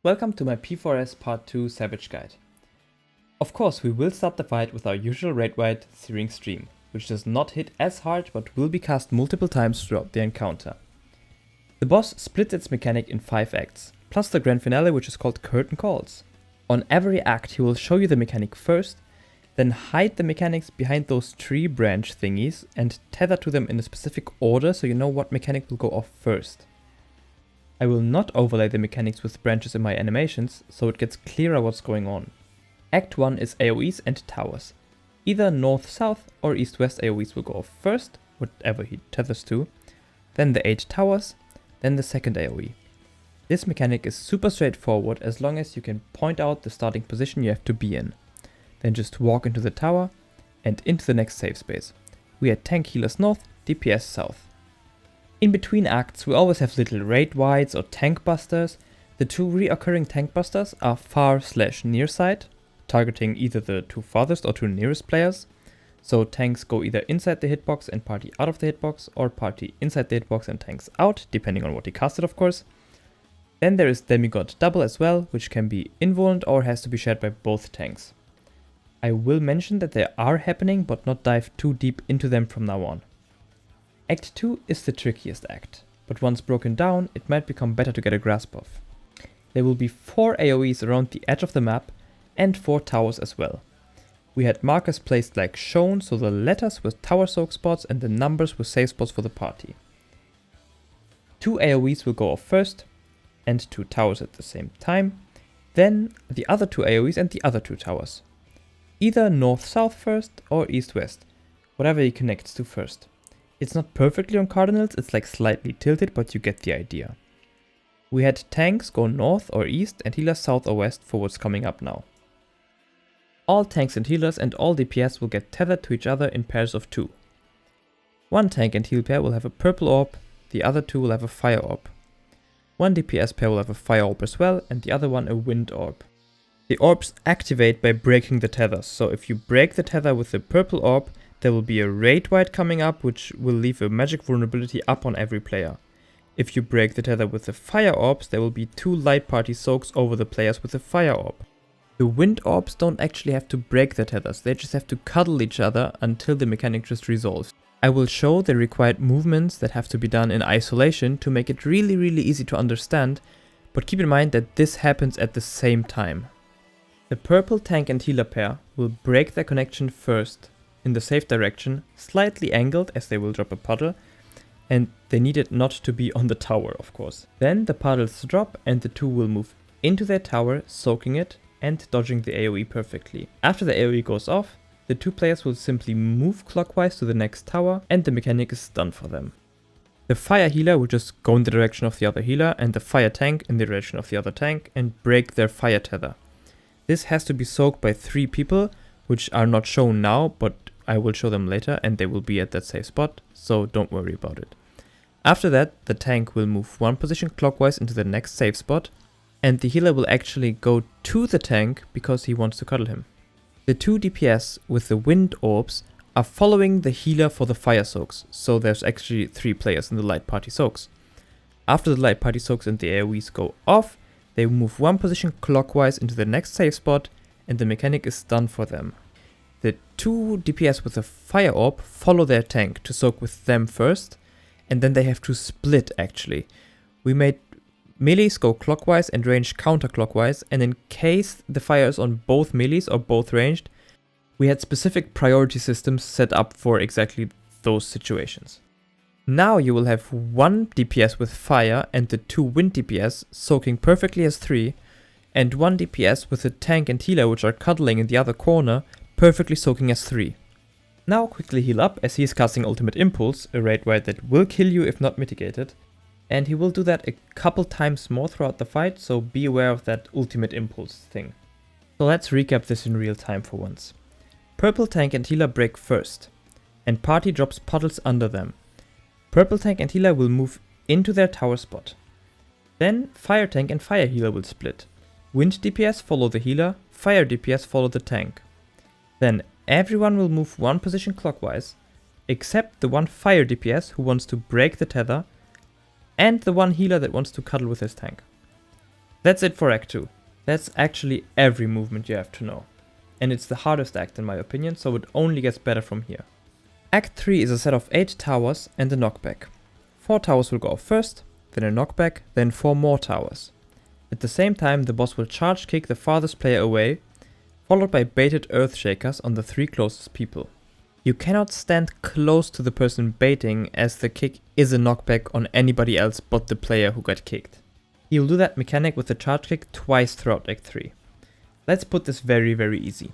Welcome to my P4S Part 2 Savage Guide. Of course, we will start the fight with our usual raid-wide Searing Stream, which does not hit as hard but will be cast multiple times throughout the encounter. The boss splits its mechanic in 5 acts, plus the grand finale, which is called Curtain Calls. On every act he will show you the mechanic first, then hide the mechanics behind those tree branch thingies and tether to them in a specific order so you know what mechanic will go off first. I will not overlay the mechanics with branches in my animations, so it gets clearer what's going on. Act 1 is AoEs and towers. Either north-south or east-west AoEs will go off first, whatever he tethers to, then the 8 towers, then the second AoE. This mechanic is super straightforward as long as you can point out the starting position you have to be in. Then just walk into the tower and into the next safe space. We had tank healers north, DPS south. In between acts we always have little raid wides or tank busters. The two reoccurring tank busters are far/near side, targeting either the two farthest or two nearest players. So tanks go either inside the hitbox and party out of the hitbox, or party inside the hitbox and tanks out, depending on what he casted of course. Then there is Demigod Double as well, which can be invulned or has to be shared by both tanks. I will mention that they are happening but not dive too deep into them from now on. Act 2 is the trickiest act, but once broken down it might become better to get a grasp of. There will be 4 AoEs around the edge of the map and 4 towers as well. We had markers placed like shown, so the letters were tower soak spots and the numbers were safe spots for the party. 2 AoEs will go off first and 2 towers at the same time, then the other 2 AoEs and the other 2 towers. Either north-south first or east-west, whatever he connects to first. It's not perfectly on cardinals, it's like slightly tilted, but you get the idea. We had tanks go north or east and healers south or west for what's coming up now. All tanks and healers and all DPS will get tethered to each other in pairs of 2. One tank and heal pair will have a purple orb, the other 2 will have a fire orb. One DPS pair will have a fire orb as well, and the other one a wind orb. The orbs activate by breaking the tethers, so if you break the tether with the purple orb, there will be a raid wight coming up which will leave a magic vulnerability up on every player. If you break the tether with the fire orbs, there will be 2 light party soaks over the players with the fire orb. The wind orbs don't actually have to break the tethers, they just have to cuddle each other until the mechanic just resolves. I will show the required movements that have to be done in isolation to make it really easy to understand, but keep in mind that this happens at the same time. The purple tank and healer pair will break their connection first, in the safe direction, slightly angled as they will drop a puddle, and they need it not to be on the tower of course. Then the puddles drop and the 2 will move into their tower, soaking it and dodging the AoE perfectly. After the AoE goes off, the 2 players will simply move clockwise to the next tower and the mechanic is done for them. The fire healer will just go in the direction of the other healer and the fire tank in the direction of the other tank and break their fire tether. This has to be soaked by 3 people, which are not shown now, but I will show them later and they will be at that safe spot, so don't worry about it. After that, the tank will move 1 position clockwise into the next safe spot, and the healer will actually go to the tank because he wants to cuddle him. The 2 DPS with the wind orbs are following the healer for the fire soaks, so there's actually 3 players in the light party soaks. After the light party soaks and the AoEs go off, they move 1 position clockwise into the next safe spot and the mechanic is done for them. The 2 DPS with the fire orb follow their tank to soak with them first, and then they have to split actually. We made melees go clockwise and ranged counterclockwise, and in case the fire is on both melees or both ranged, we had specific priority systems set up for exactly those situations. Now you will have 1 DPS with fire and the 2 wind DPS soaking perfectly as 3, and 1 DPS with the tank and healer which are cuddling in the other corner perfectly soaking as 3. Now quickly heal up as he is casting Ultimate Impulse, a raid wight that will kill you if not mitigated, and he will do that a couple times more throughout the fight, so be aware of that Ultimate Impulse thing. So let's recap this in real time for once. Purple tank and healer break first, and party drops puddles under them. Purple tank and healer will move into their tower spot. Then fire tank and fire healer will split. Wind DPS follow the healer, fire DPS follow the tank. Then everyone will move 1 position clockwise, except the 1 fire DPS who wants to break the tether, and the 1 healer that wants to cuddle with his tank. That's it for Act 2. That's actually every movement you have to know. And it's the hardest act in my opinion, so it only gets better from here. Act 3 is a set of 8 towers and a knockback. 4 towers will go off first, then a knockback, then 4 more towers. At the same time, the boss will charge kick the farthest player away, followed by baited earthshakers on the 3 closest people. You cannot stand close to the person baiting, as the kick is a knockback on anybody else but the player who got kicked. He will do that mechanic with the charge kick twice throughout Act 3. Let's put this very easy.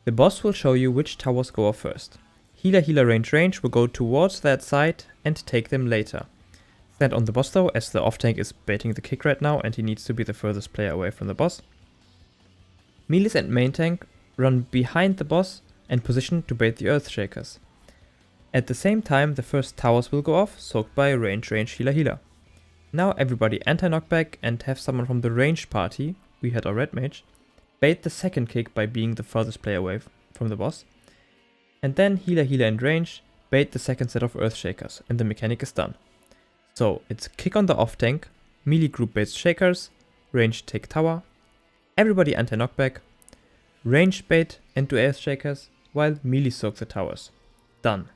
The boss will show you which towers go off first. Healer range will go towards that side and take them later. Stand on the boss though, as the off tank is baiting the kick right now and he needs to be the furthest player away from the boss. Melees and main tank run behind the boss and position to bait the earthshakers. At the same time, the first towers will go off, soaked by range healer. Now everybody anti-knockback and have someone from the ranged party, we had our red mage, bait the second kick by being the furthest player away from the boss. And then healer and range bait the second set of earthshakers and the mechanic is done. So it's kick on the off tank, melee group baits shakers, range take tower, everybody anti-knockback, range bait into earthshakers, while melee soak the towers. Done.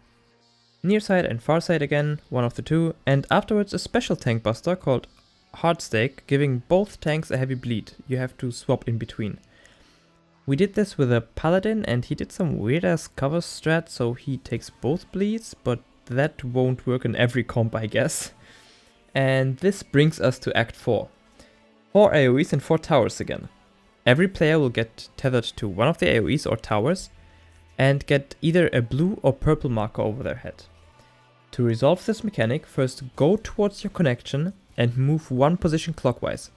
Near side and far side again, one of the two, and afterwards a special tank buster called Hardstake, giving both tanks a heavy bleed. You have to swap in between. We did this with a paladin and he did some weird ass cover strat, so he takes both bleeds, but that won't work in every comp I guess. And this brings us to Act 4. 4 AoEs and 4 towers again. Every player will get tethered to one of the AoEs or towers and get either a blue or purple marker over their head. To resolve this mechanic, first go towards your connection and move one position clockwise.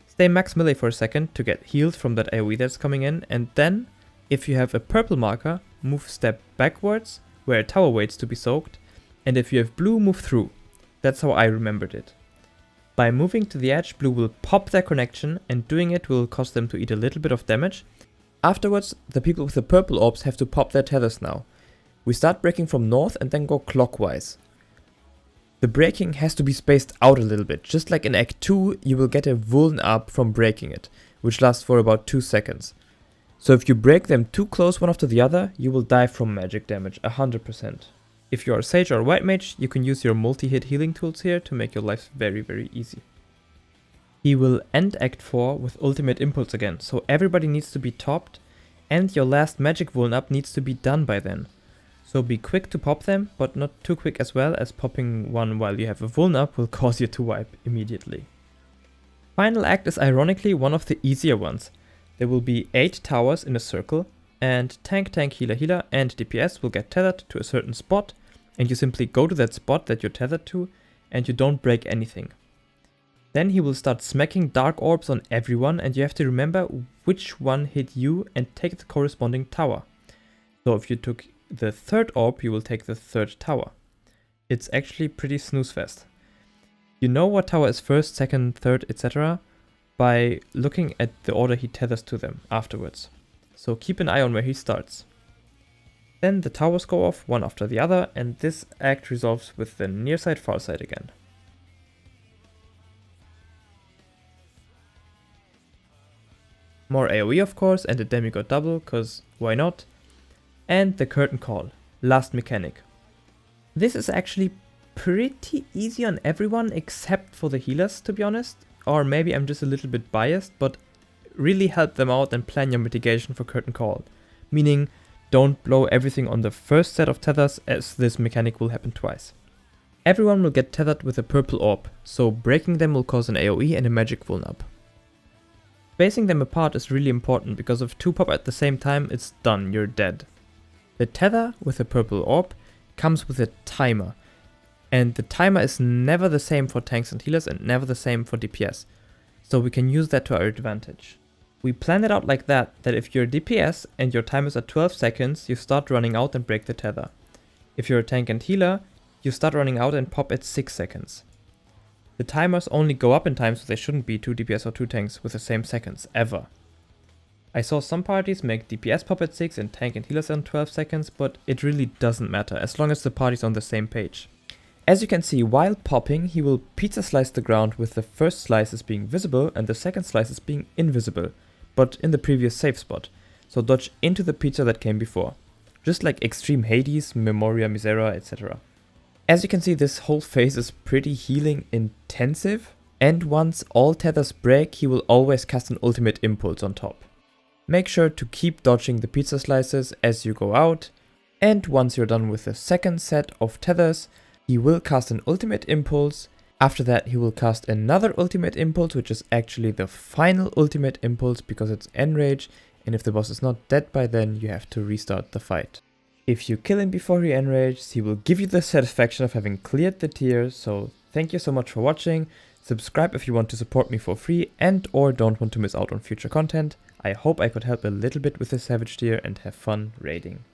Stay max melee for a second to get healed from that AoE that's coming in, and then, if you have a purple marker, move step backwards where a tower waits to be soaked, and if you have blue, move through. That's how I remembered it. By moving to the edge, blue will pop their connection, and doing it will cause them to eat a little bit of damage. Afterwards, the people with the purple orbs have to pop their tethers now. We start breaking from north and then go clockwise. The breaking has to be spaced out a little bit. Just like in Act 2, you will get a vuln up from breaking it, which lasts for about 2 seconds. So if you break them too close one after the other, you will die from magic damage, 100%. If you are a sage or a white mage, you can use your multi-hit healing tools here to make your life very easy. He will end Act 4 with ultimate impulse again, so everybody needs to be topped, and your last magic vuln up needs to be done by then. So be quick to pop them, but not too quick as well, as popping one while you have a vuln up will cause you to wipe immediately. Final act is ironically one of the easier ones. There will be 8 towers in a circle, and tank, healer, and DPS will get tethered to a certain spot, and you simply go to that spot that you're tethered to, and you don't break anything. Then he will start smacking dark orbs on everyone, and you have to remember which one hit you and take the corresponding tower. So if you took the third orb, you will take the third tower. It's actually pretty snooze fest. You know what tower is first, second, third, etc. by looking at the order he tethers to them afterwards. So keep an eye on where he starts. Then the towers go off one after the other, and this act resolves with the near side, far side again. More AoE of course, and a demigod double, cause why not? And the curtain call, last mechanic. This is actually pretty easy on everyone except for the healers, to be honest. Or maybe I'm just a little bit biased, but really help them out and plan your mitigation for curtain call. Meaning, don't blow everything on the first set of tethers, as this mechanic will happen twice. Everyone will get tethered with a purple orb, so breaking them will cause an AoE and a magic vuln up. Spacing them apart is really important, because if 2 pop at the same time, it's done, you're dead. The tether with the purple orb comes with a timer, and the timer is never the same for tanks and healers and never the same for DPS, so we can use that to our advantage. We plan it out like that if you're a DPS and your time is at 12 seconds, you start running out and break the tether. If you're a tank and healer, you start running out and pop at 6 seconds. The timers only go up in time, so they shouldn't be 2 DPS or 2 tanks with the same seconds, ever. I saw some parties make DPS pop at 6 and tank and healers on 12 seconds, but it really doesn't matter, as long as the party's on the same page. As you can see, while popping, he will pizza slice the ground with the first slices being visible and the second slices being invisible, but in the previous safe spot, so dodge into the pizza that came before. Just like Extreme Hades, Memoria Misera, etc. As you can see, this whole phase is pretty healing intensive, and once all tethers break, he will always cast an ultimate impulse on top. Make sure to keep dodging the pizza slices as you go out, and once you're done with the second set of tethers, he will cast an ultimate impulse. After that, he will cast another ultimate impulse, which is actually the final ultimate impulse because it's enrage, and if the boss is not dead by then, you have to restart the fight. If you kill him before he enrages, he will give you the satisfaction of having cleared the tier, so thank you so much for watching. Subscribe if you want to support me for free and or don't want to miss out on future content. I hope I could help a little bit with the Savage tier and have fun raiding.